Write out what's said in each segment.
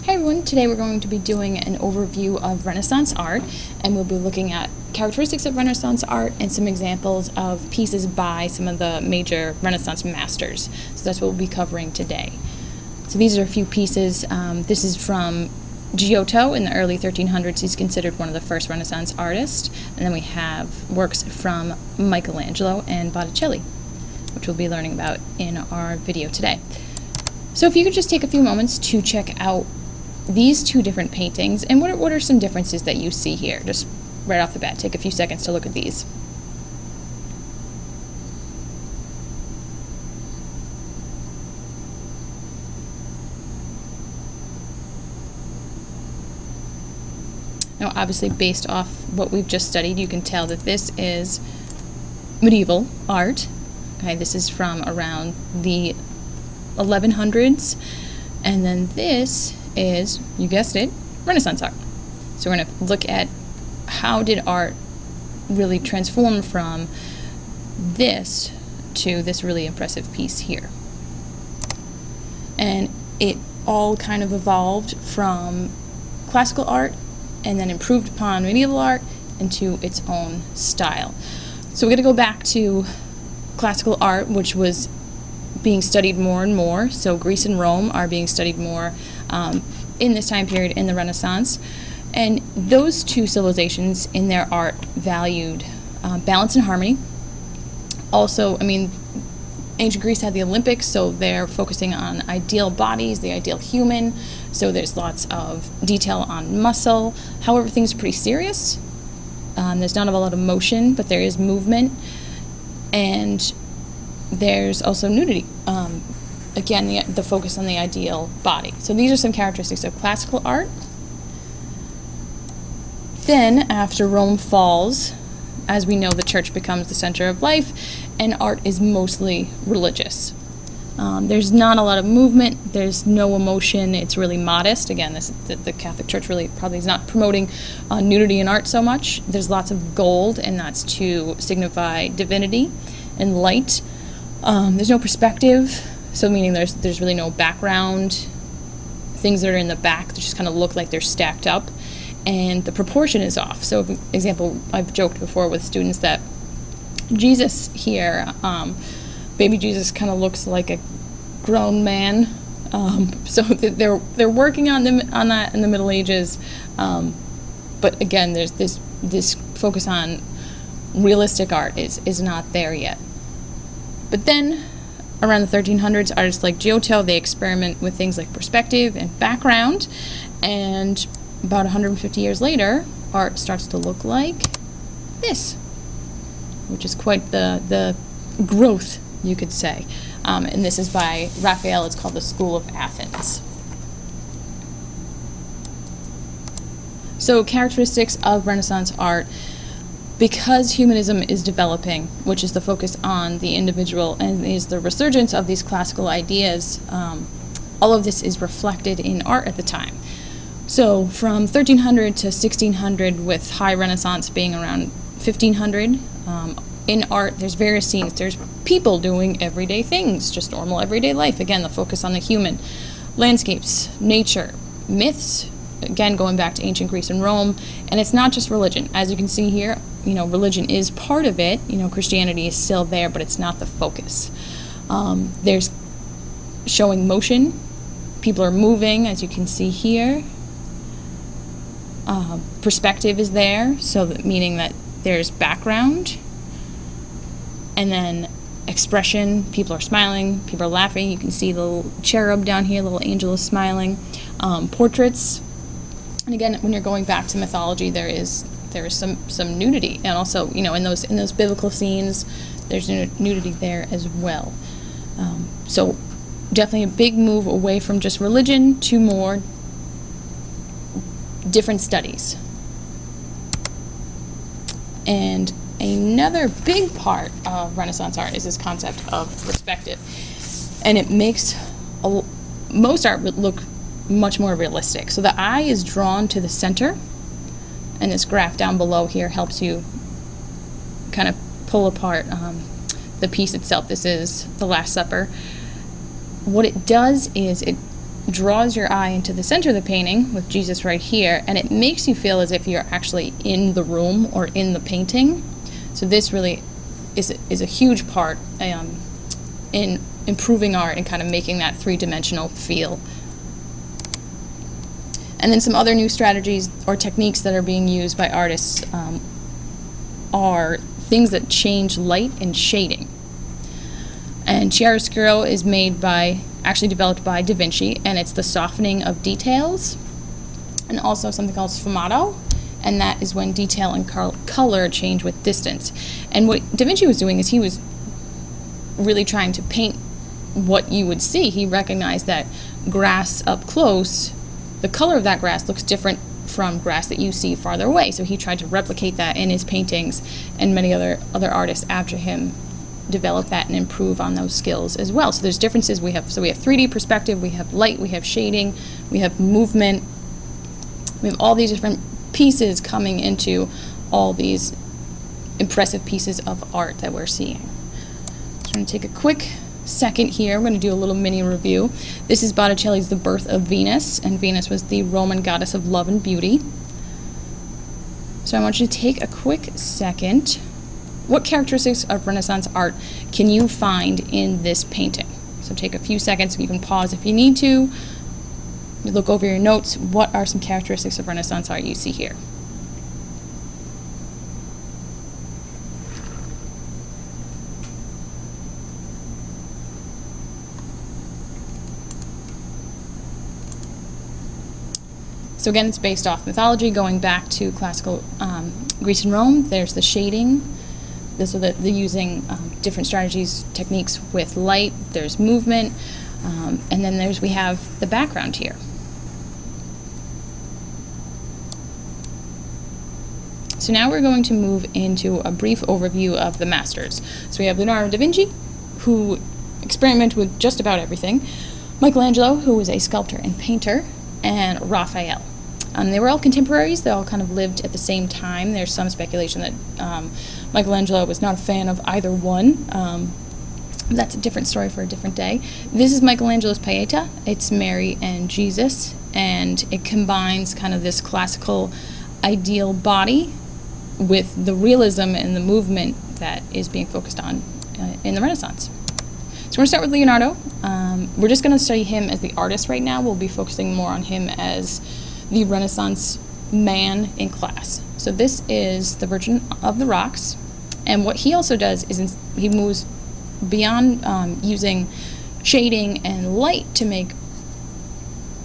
Hi everyone, today we're going to be doing an overview of Renaissance art, and we'll be looking at characteristics of Renaissance art and some examples of pieces by some of the major Renaissance masters. So that's what we'll be covering today. So these are a few pieces. This is from Giotto in the early 1300s. He's considered one of the first Renaissance artists. And then we have works from Michelangelo and Botticelli, which we'll be learning about in our video today. So if you could just take a few moments to check out these two different paintings, and what are some differences that you see here? Just right off the bat, take a few seconds to look at these. Now, obviously, based off what we've just studied, you can tell that this is medieval art. Okay, this is from around the 1100s, and then this is, you guessed it, Renaissance art. So we're going to look at how did art really transform from this to this really impressive piece here. And it all kind of evolved from classical art and then improved upon medieval art into its own style. So we're going to go back to classical art, which was being studied more and more. So Greece and Rome are being studied more in this time period in the Renaissance. And those two civilizations in their art valued balance and harmony. Also, I mean, ancient Greece had the Olympics, so they're focusing on ideal bodies, the ideal human. So there's lots of detail on muscle. However, things are pretty serious. There's not a lot of motion, but there is movement. And there's also nudity. Again, the focus on the ideal body. So these are some characteristics of classical art. Then, after Rome falls, as we know, the church becomes the center of life, and art is mostly religious. There's not a lot of movement, there's no emotion, it's really modest. Again, the Catholic Church really probably is not promoting nudity in art so much. There's lots of gold, and that's to signify divinity and light. There's no perspective, so meaning there's really no background. Things that are in the back that just kind of look like they're stacked up, and the proportion is off. So, for example, I've joked before with students that Jesus here, baby Jesus, kind of looks like a grown man. So they're working on that in the Middle Ages, but again, there's this focus on realistic art is not there yet. But then, around the 1300s, artists like Giotto, they experiment with things like perspective and background, and about 150 years later, art starts to look like this, which is quite the growth, you could say. And this is by Raphael. It's called the School of Athens. So, characteristics of Renaissance art. Because humanism is developing, which is the focus on the individual and is the resurgence of these classical ideas, all of this is reflected in art at the time. So from 1300 to 1600, with high Renaissance being around 1500, in art there's various scenes. There's people doing everyday things, just normal everyday life. Again, the focus on the human. Landscapes, nature, myths, again going back to ancient Greece and Rome. And it's not just religion. As you can see here, you know, religion is part of it. You know, Christianity is still there, but it's not the focus. There's showing motion. People are moving, as you can see here. Perspective is there, so that meaning that there's background. And then expression, people are smiling, people are laughing. You can see the little cherub down here, little angel is smiling. Portraits. And again, when you're going back to mythology, there is some nudity, and also, you know, in those biblical scenes, there's nudity there as well. So definitely a big move away from just religion to more different studies. And another big part of Renaissance art is this concept of perspective, and it makes most art look much more realistic. So the eye is drawn to the center, and this graph down below here helps you kind of pull apart the piece itself. This is the Last Supper. What it does is it draws your eye into the center of the painting with Jesus right here, and it makes you feel as if you're actually in the room or in the painting. So this really is a huge part in improving art and kind of making that three-dimensional feel. And then some other new strategies or techniques that are being used by artists are things that change light and shading. And chiaroscuro is actually developed by Da Vinci, and it's the softening of details, and also something called sfumato, and that is when detail and color change with distance. And what Da Vinci was doing is he was really trying to paint what you would see. He recognized that grass up close, the color of that grass looks different from grass that you see farther away. So he tried to replicate that in his paintings, and many other artists after him develop that and improve on those skills as well. So there's differences. We have 3D perspective, we have light, we have shading, we have movement. We have all these different pieces coming into all these impressive pieces of art that we're seeing. So I'm going to take a quick second here. We're going to do a little mini review. This is Botticelli's The Birth of Venus, and Venus was the Roman goddess of love and beauty. So I want you to take a quick second. What characteristics of Renaissance art can you find in this painting? So take a few seconds. You can pause if you need to. You look over your notes. What are some characteristics of Renaissance art you see here? So again, it's based off mythology, going back to classical Greece and Rome. There's the shading. So that they're using different strategies, techniques with light. There's movement, and then we have the background here. So now we're going to move into a brief overview of the masters. So we have Leonardo da Vinci, who experimented with just about everything, Michelangelo, who was a sculptor and painter, and Raphael. They were all contemporaries. They all kind of lived at the same time. There's some speculation that Michelangelo was not a fan of either one. That's a different story for a different day. This is Michelangelo's Pieta. It's Mary and Jesus, and it combines kind of this classical ideal body with the realism and the movement that is being focused on in the Renaissance. So we're going to start with Leonardo. We're just going to study him as the artist right now. We'll be focusing more on him as the Renaissance man in class. So this is the Virgin of the Rocks, and what he also does is he moves beyond using shading and light to make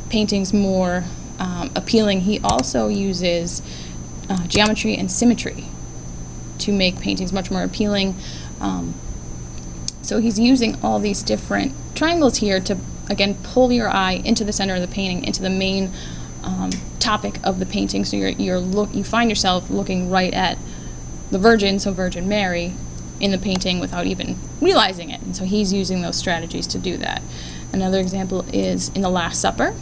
paintings more appealing. He also uses geometry and symmetry to make paintings much more appealing. So he's using all these different triangles here to, again, pull your eye into the center of the painting, into the main topic of the painting. So you find yourself looking right at the Virgin, so Virgin Mary, in the painting without even realizing it. And so he's using those strategies to do that. Another example is in the Last Supper.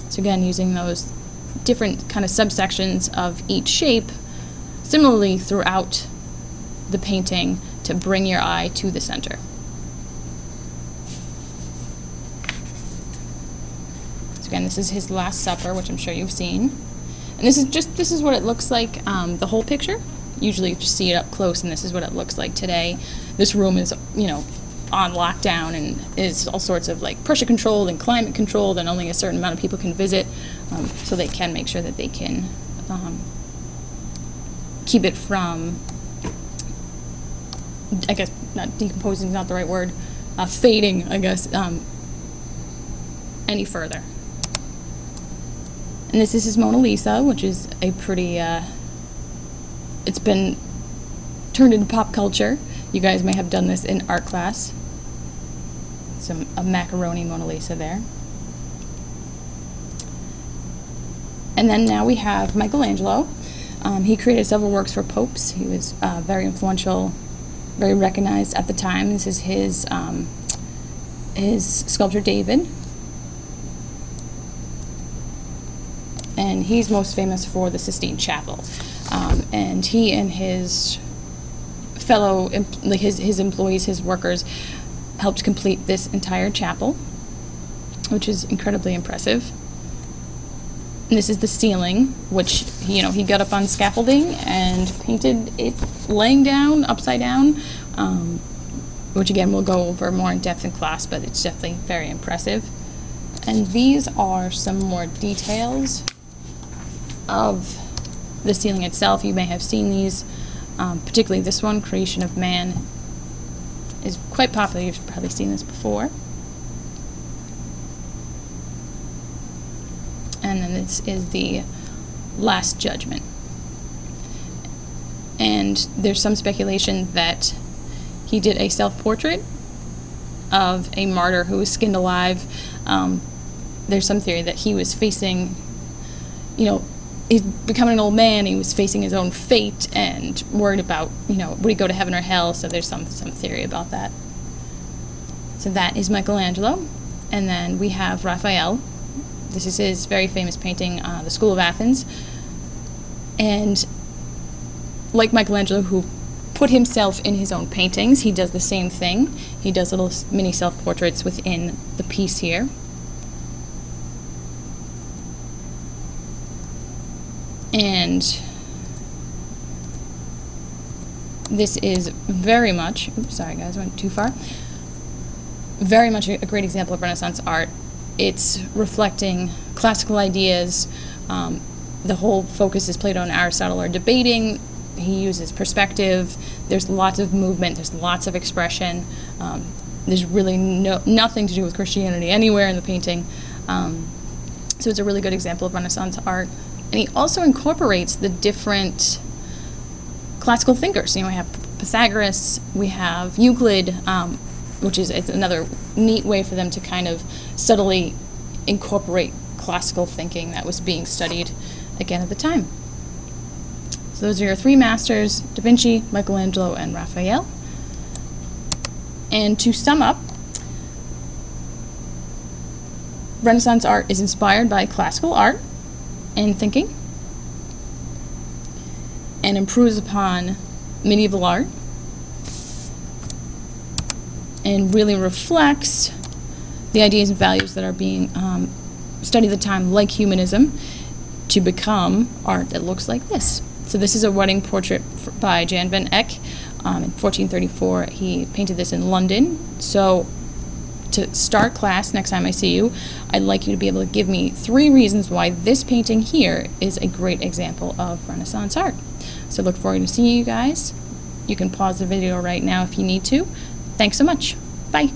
So again, using those different kind of subsections of each shape, similarly throughout the painting, to bring your eye to the center. So again, this is his Last Supper, which I'm sure you've seen. And this is what it looks like, the whole picture. Usually you just see it up close, and this is what it looks like today. This room is, on lockdown and is all sorts of like pressure controlled and climate controlled, and only a certain amount of people can visit, so they can make sure that they can keep it from, I guess, not decomposing is not the right word, fading, I guess, any further. And this is his Mona Lisa, which is a pretty, it's been turned into pop culture. You guys may have done this in art class. A macaroni Mona Lisa there. And then now we have Michelangelo. He created several works for popes. He was very influential, very recognized at the time. This is his sculpture David. And he's most famous for the Sistine Chapel. And he and his fellow, his employees, his workers, helped complete this entire chapel, which is incredibly impressive. And this is the ceiling, which, you know, he got up on scaffolding and painted it laying down, upside down, which again we'll go over more in depth in class, but it's definitely very impressive. And these are some more details of the ceiling itself. You may have seen these, particularly this one, Creation of Man, is quite popular. You've probably seen this before. And then this is the Last Judgment. And there's some speculation that he did a self-portrait of a martyr who was skinned alive. There's some theory that he was facing, you know, he's becoming an old man, he was facing his own fate and worried about, you know, would he go to heaven or hell? So there's some theory about that. So that is Michelangelo. And then we have Raphael. This is his very famous painting, The School of Athens. And like Michelangelo, who put himself in his own paintings, he does the same thing. He does little mini self-portraits within the piece here. And this is very much, oops, sorry guys, I went too far. Very much a great example of Renaissance art. It's reflecting classical ideas. The whole focus is Plato and Aristotle are debating. He uses perspective. There's lots of movement. There's lots of expression. There's really nothing to do with Christianity anywhere in the painting. So it's a really good example of Renaissance art. And he also incorporates the different classical thinkers. You know, we have Pythagoras, we have Euclid, which is another neat way for them to kind of subtly incorporate classical thinking that was being studied again at the time. So those are your three masters: Da Vinci, Michelangelo, and Raphael. And to sum up, Renaissance art is inspired by classical art and thinking, and improves upon medieval art, and really reflects the ideas and values that are being studied at the time, like humanism, to become art that looks like this. So this is a wedding portrait by Jan van Eyck. In 1434, he painted this in London. So to start class, next time I see you, I'd like you to be able to give me 3 reasons why this painting here is a great example of Renaissance art. So look forward to seeing you guys. You can pause the video right now if you need to. Thanks so much. Bye.